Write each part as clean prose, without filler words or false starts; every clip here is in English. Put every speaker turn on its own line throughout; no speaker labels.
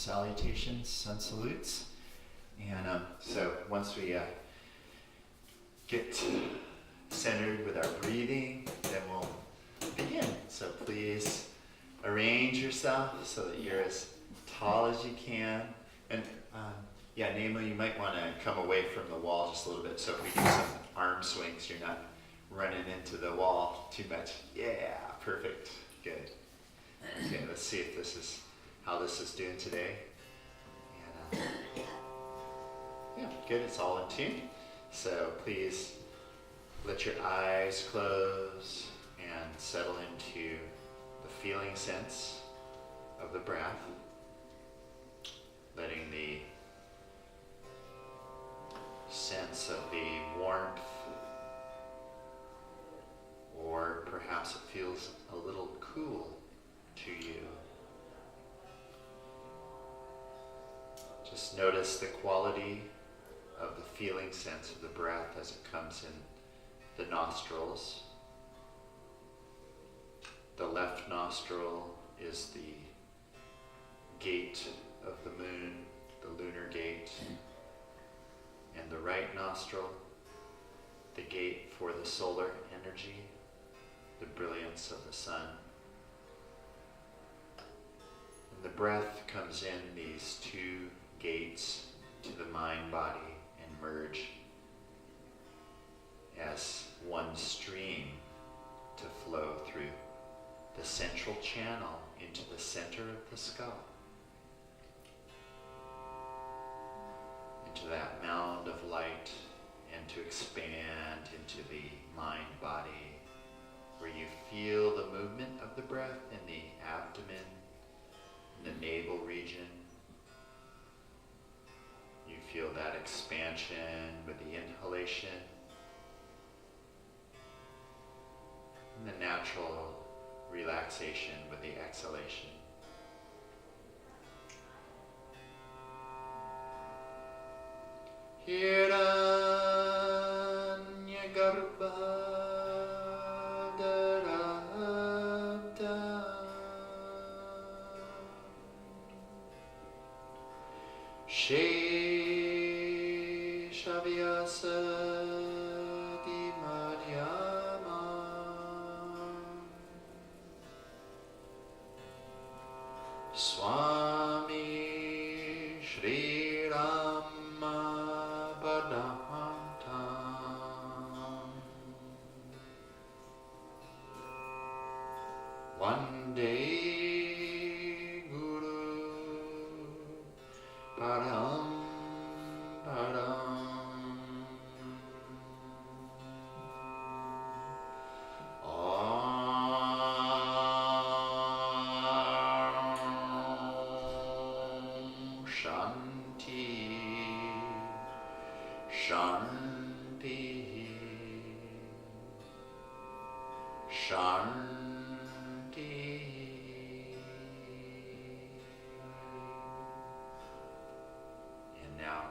salutations, sun salutes. And so once we get centered with our breathing, then we'll begin. So please arrange yourself so that you're as tall as you can. And namely, you might want to come away from the wall just a little bit. So if we do some arm swings, you're not running into the wall too much. Yeah, perfect. Good. Okay, let's see if this is how this is doing today. And, yeah, good. It's all in tune. So please let your eyes close and settle into the feeling sense of the breath, letting the sense of the warmth, or perhaps it feels a little cool to you. Just notice the quality of the feeling sense of the breath as it comes in the nostrils. The left nostril is the gate of the moon, the lunar gate, and the right nostril, the gate for the solar energy, the brilliance of the sun. And the breath comes in these two gates to the mind body and merge as one stream to flow through the central channel into the center of the skull, into that mound of light, and to expand into the mind body, where you feel the movement of the breath in the abdomen, in the navel region. You feel that expansion with the inhalation, and the natural relaxation with the exhalation. Swami, Shri, Rama, one day, Guru, Param,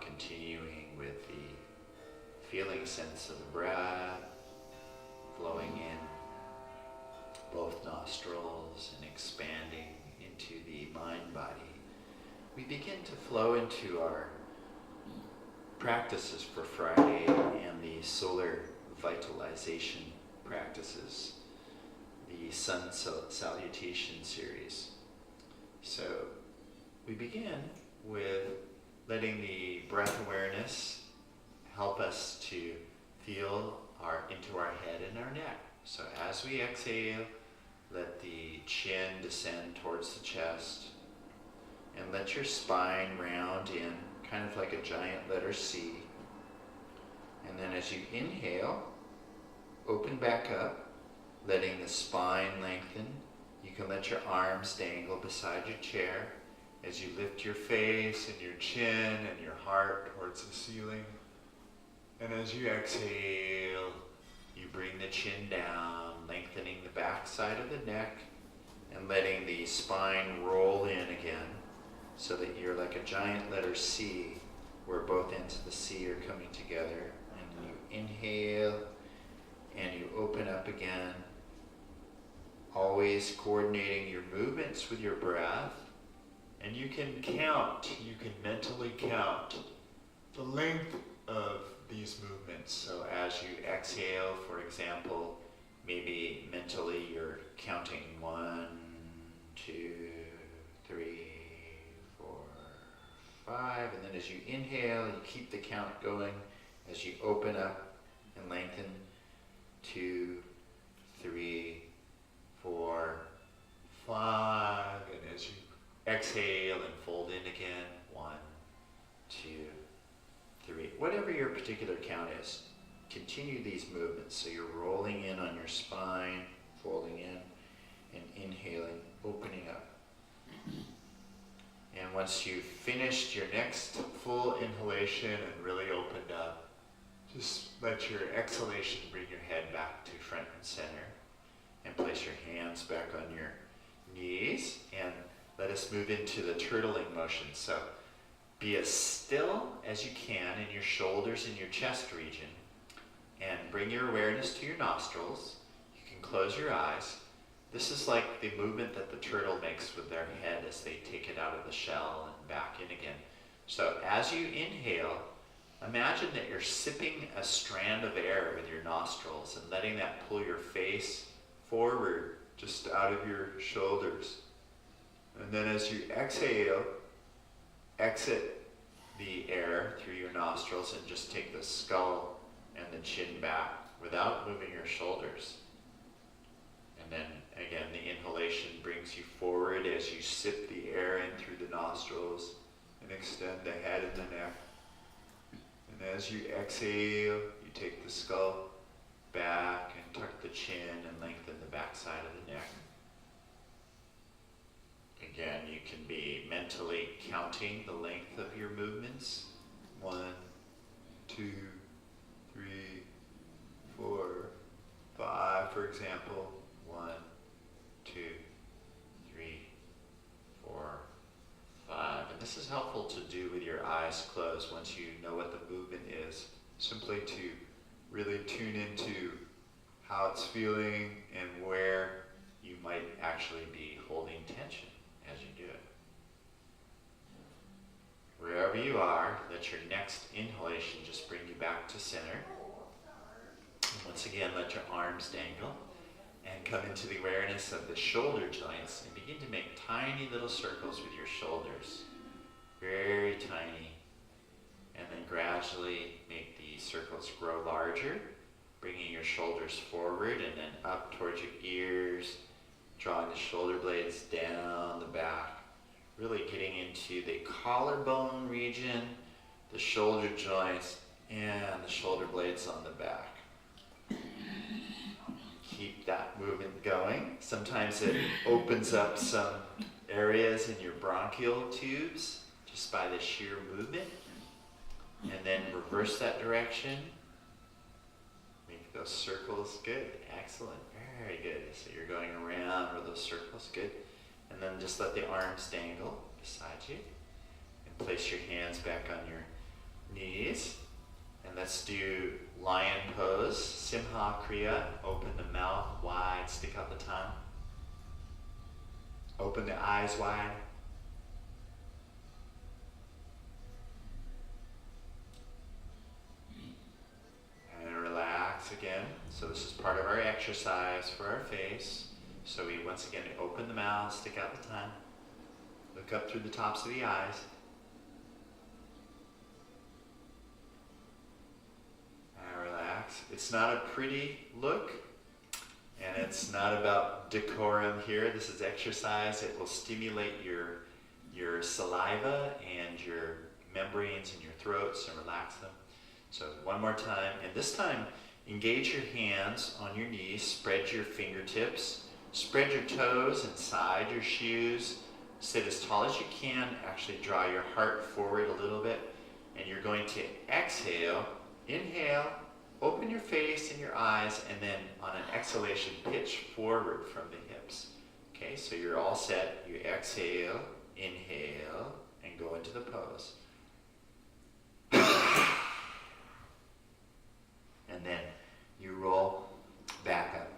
continuing with the feeling sense of the breath flowing in both nostrils and expanding into the mind body, we begin to flow into our practices for Friday and the solar vitalization practices, the sun salutation series. So we begin with letting the breath awareness help us to feel into our head and our neck. So as we exhale, let the chin descend towards the chest, and let your spine round in, kind of like a giant letter C. And then as you inhale, open back up, letting the spine lengthen. You can let your arms dangle beside your chair as you lift your face and your chin and your heart towards the ceiling. And as you exhale, you bring the chin down, lengthening the back side of the neck and letting the spine roll in again so that you're like a giant letter C, where both ends of the C are coming together. And you inhale and you open up again, always coordinating your movements with your breath. And you can mentally count the length of these movements. So as you exhale, for example, maybe mentally you're counting 1, 2, 3, 4, 5, and then as you inhale, you keep the count going as you open up and lengthen. 2, 3, 4, 5, and as you exhale and fold in again, 1, 2, 3. Whatever your particular count is, continue these movements. So you're rolling in on your spine, folding in, and inhaling, opening up. And once you've finished your next full inhalation and really opened up, just let your exhalation bring your head back to front and center, and place your hands back on your knees, and let us move into the turtling motion. So be as still as you can in your shoulders and your chest region, and bring your awareness to your nostrils. You can close your eyes. This is like the movement that the turtle makes with their head as they take it out of the shell and back in again. So as you inhale, imagine that you're sipping a strand of air with your nostrils and letting that pull your face forward just out of your shoulders. And then as you exhale, exit the air through your nostrils and just take the skull and the chin back without moving your shoulders. And then again, the inhalation brings you forward as you sip the air in through the nostrils and extend the head and the neck. And as you exhale, you take the skull back and tuck the chin and lengthen the back side of the neck. Again, you can be mentally counting the length of your movements. 1, 2, 3, 4, 5, for example. 1, 2, 3, 4, 5. And this is helpful to do with your eyes closed once you know what the movement is. Simply to really tune into how it's feeling and where you might actually be holding tension as you do it. Wherever you are, let your next inhalation just bring you back to center. And once again, let your arms dangle and come into the awareness of the shoulder joints and begin to make tiny little circles with your shoulders. Very tiny. And then gradually make the circles grow larger, bringing your shoulders forward and then up towards your ears, drawing the shoulder blades down the back, really getting into the collarbone region, the shoulder joints, and the shoulder blades on the back. Keep that movement going. Sometimes it opens up some areas in your bronchial tubes just by the sheer movement. And then reverse that direction. Make those circles good. Excellent. Very good. So you're going around with those circles. Good. And then just let the arms dangle beside you. And place your hands back on your knees. And let's do lion pose. Simha Kriya. Open the mouth wide. Stick out the tongue. Open the eyes wide. Again. So this is part of our exercise for our face. So we once again open the mouth, stick out the tongue, look up through the tops of the eyes. And relax. It's not a pretty look, and it's not about decorum here. This is exercise. It will stimulate your saliva and your membranes in your throats and relax them. So one more time, and this time engage your hands on your knees, spread your fingertips, spread your toes inside your shoes, sit as tall as you can, actually draw your heart forward a little bit, and you're going to exhale, inhale, open your face and your eyes, and then on an exhalation, pitch forward from the hips. Okay, so you're all set. You exhale, inhale, and go into the pose. And then you roll back up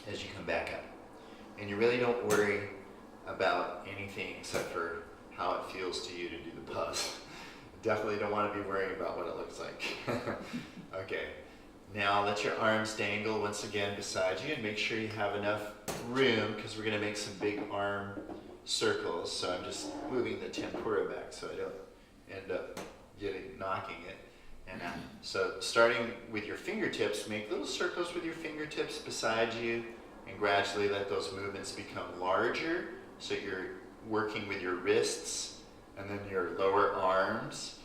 as you come back up. And you really don't worry about anything except for how it feels to you to do the pose. Definitely don't want to be worrying about what it looks like. Okay, now let your arms dangle once again beside you and make sure you have enough room because we're going to make some big arm circles. So I'm just moving the tempura back so I don't end up knocking it. And so starting with your fingertips, make little circles with your fingertips beside you and gradually let those movements become larger. So you're working with your wrists and then your lower arms.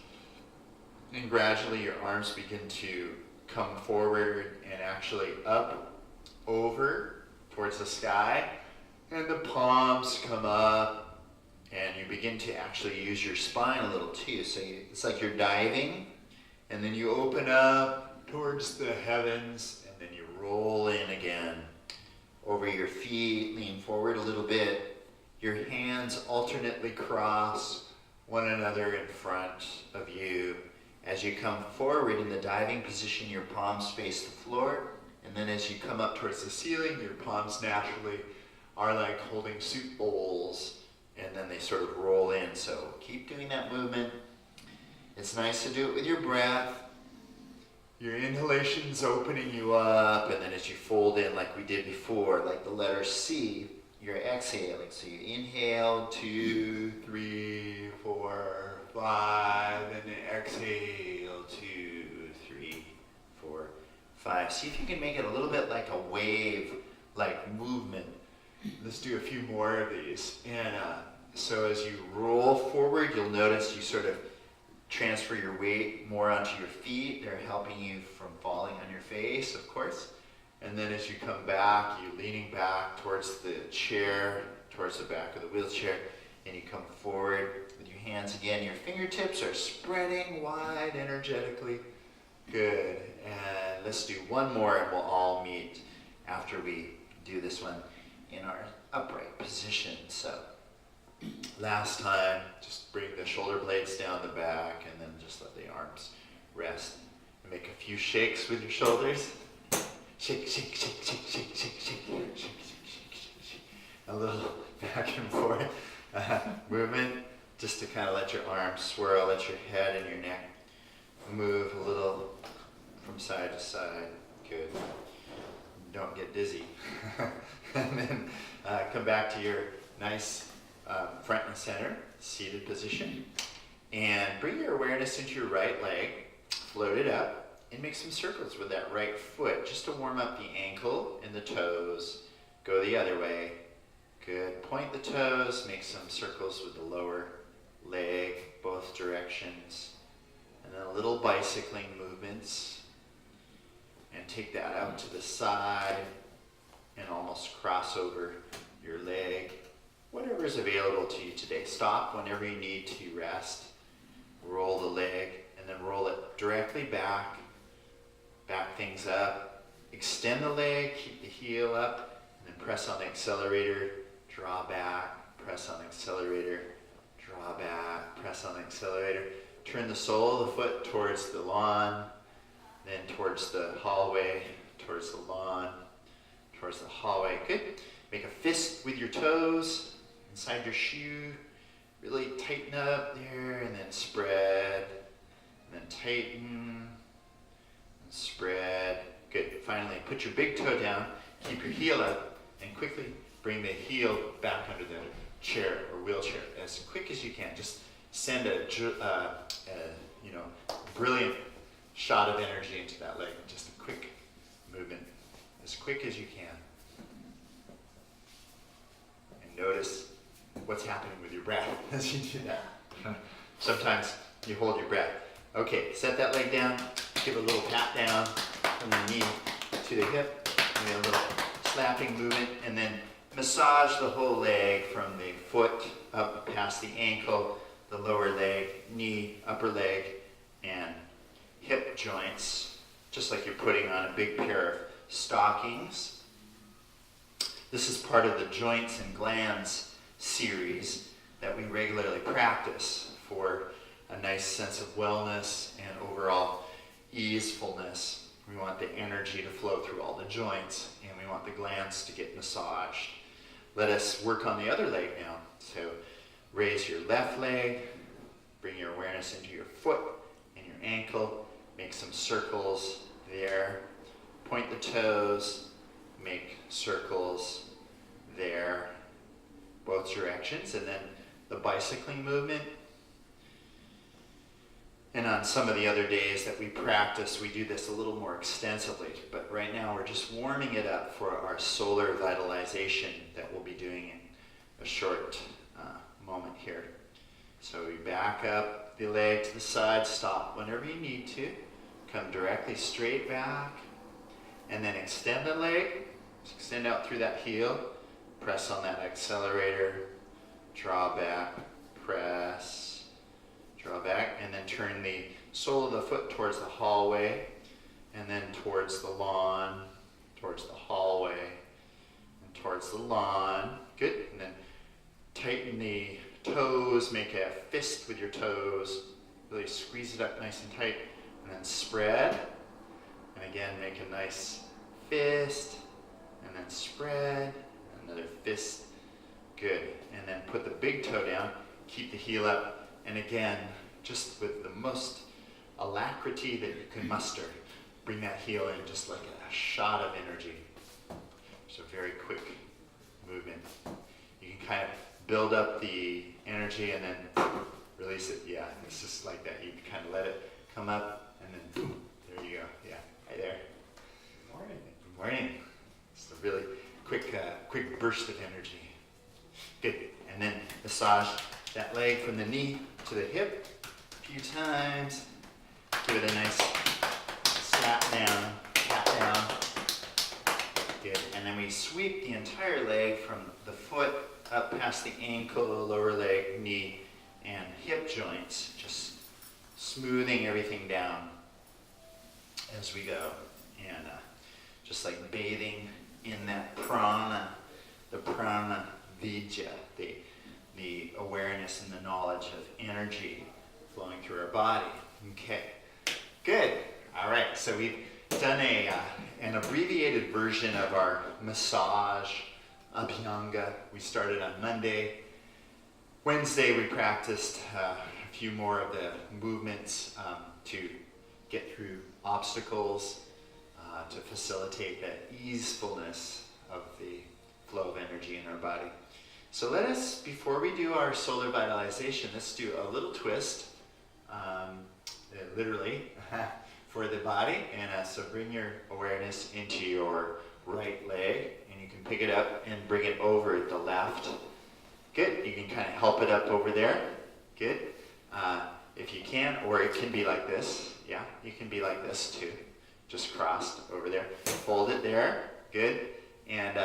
And gradually your arms begin to come forward and actually up, over, towards the sky. And the palms come up and you begin to actually use your spine a little too. So it's like you're diving and then you open up towards the heavens and then you roll in again. Over your feet, lean forward a little bit. Your hands alternately cross one another in front of you. As you come forward in the diving position, your palms face the floor. And then as you come up towards the ceiling, your palms naturally are like holding soup bowls. And then they sort of roll in. So keep doing that movement. It's nice to do it with your breath. Your inhalation's opening you up, and then as you fold in like we did before, like the letter C, you're exhaling. So you inhale, 2, 3, 4, 5, and then exhale, 2, 3, 4, 5. See if you can make it a little bit like a wave-like movement. Let's do a few more of these. And so as you roll forward, you'll notice you sort of transfer your weight more onto your feet. They're helping you from falling on your face, of course. And then as you come back, you're leaning back towards the chair, towards the back of the wheelchair, and you come forward with your hands again. Your fingertips are spreading wide energetically. Good. And let's do one more and we'll all meet after we do this one in our upright position. So last time, just bring the shoulder blades down the back and then just let the arms rest. And make a few shakes with your shoulders. Shake, shake, shake, shake, shake, shake, shake, shake, shake, shake, shake, shake. A little back and forth movement just to kind of let your arms swirl, let your head and your neck move a little from side to side. Good. Don't get dizzy. And then come back to your nice front and center, seated position. And bring your awareness into your right leg, float it up, and make some circles with that right foot just to warm up the ankle and the toes. Go the other way. Good. Point the toes, make some circles with the lower leg, both directions. And then a little bicycling movements. And take that out to the side and almost cross over your leg. Whatever is available to you today. Stop whenever you need to rest. Roll the leg and then roll it directly back. Back things up. Extend the leg, keep the heel up, and then press on the accelerator, draw back, press on the accelerator, draw back, press on the accelerator. Turn the sole of the foot towards the lawn, then towards the hallway, towards the lawn, towards the hallway. Good. Make a fist with your toes inside your shoe. Really tighten up there and then spread. And then tighten. And spread. Good. Finally, put your big toe down. Keep your heel up. And quickly bring the heel back under the chair or wheelchair as quick as you can. Just send a brilliant shot of energy into that leg. Just a quick movement. As quick as you can. And notice what's happening with your breath as you do that. Sometimes you hold your breath. Okay, set that leg down. Give a little pat down from the knee to the hip. And a little slapping movement. And then massage the whole leg from the foot up past the ankle, the lower leg, knee, upper leg, and hip joints. Just like you're putting on a big pair of stockings. This is part of the Joints and Glands series that we regularly practice for a nice sense of wellness and overall easefulness. We want the energy to flow through all the joints and we want the glands to get massaged. Let us work on the other leg now. So raise your left leg, bring your awareness into your foot and your ankle, make some circles there, point the toes, make circles there, both directions, and then the bicycling movement. And on some of the other days that we practice, we do this a little more extensively. But right now we're just warming it up for our solar vitalization that we'll be doing in a short moment here. So we back up the leg to the side, stop whenever you need to. Come directly straight back. And then extend the leg. Extend out through that heel. Press on that accelerator. Draw back. Press. Draw back. And then turn the sole of the foot towards the hallway. And then towards the lawn. Towards the hallway. And towards the lawn. Good. And then tighten the toes. Make a fist with your toes. Really squeeze it up nice and tight. And then spread. And again, make a nice fist. And then spread. Another fist. Good. And then put the big toe down. Keep the heel up. And again, just with the most alacrity that you can muster, bring that heel in just like a shot of energy. Just a very quick movement. You can kind of build up the energy and then release it. Yeah, it's just like that. You can kind of let it come up and then boom, there you go. Yeah, right there. Good morning. Good morning. Just a really quick burst of energy. Good. And then massage that leg from the knee to the hip a few times. Give it a nice slap down, pat down. Good. And then we sweep the entire leg from the foot up past the ankle, lower leg, knee, and hip joints. Just smoothing everything down as we go. And just like bathing in that prana, the prana vijja, the awareness and the knowledge of energy flowing through our body. Okay, good. All right, so we've done an abbreviated version of our massage abhyanga. We started on Monday. Wednesday we practiced a few more of the movements to get through obstacles, to facilitate that easefulness of the flow of energy in our body. So let us, before we do our solar vitalization, let's do a little twist, literally, for the body. And so bring your awareness into your right leg, and you can pick it up and bring it over the left. Good. You can kind of help it up over there. Good. If you can, or it can be like this. Yeah, you can be like this too. Just crossed over there. Hold it there. Good. And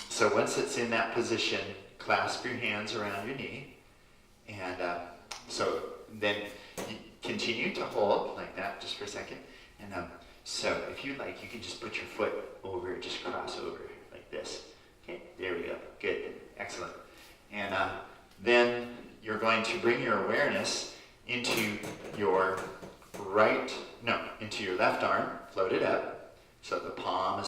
so once it's in that position, clasp your hands around your knee. And so then you continue to hold like that just for a second. And so if you like, you can just put your foot over, just cross over like this. Okay, there we go. Good. Excellent. And then you're going to bring your awareness into your into your left arm, float it up. So the palm is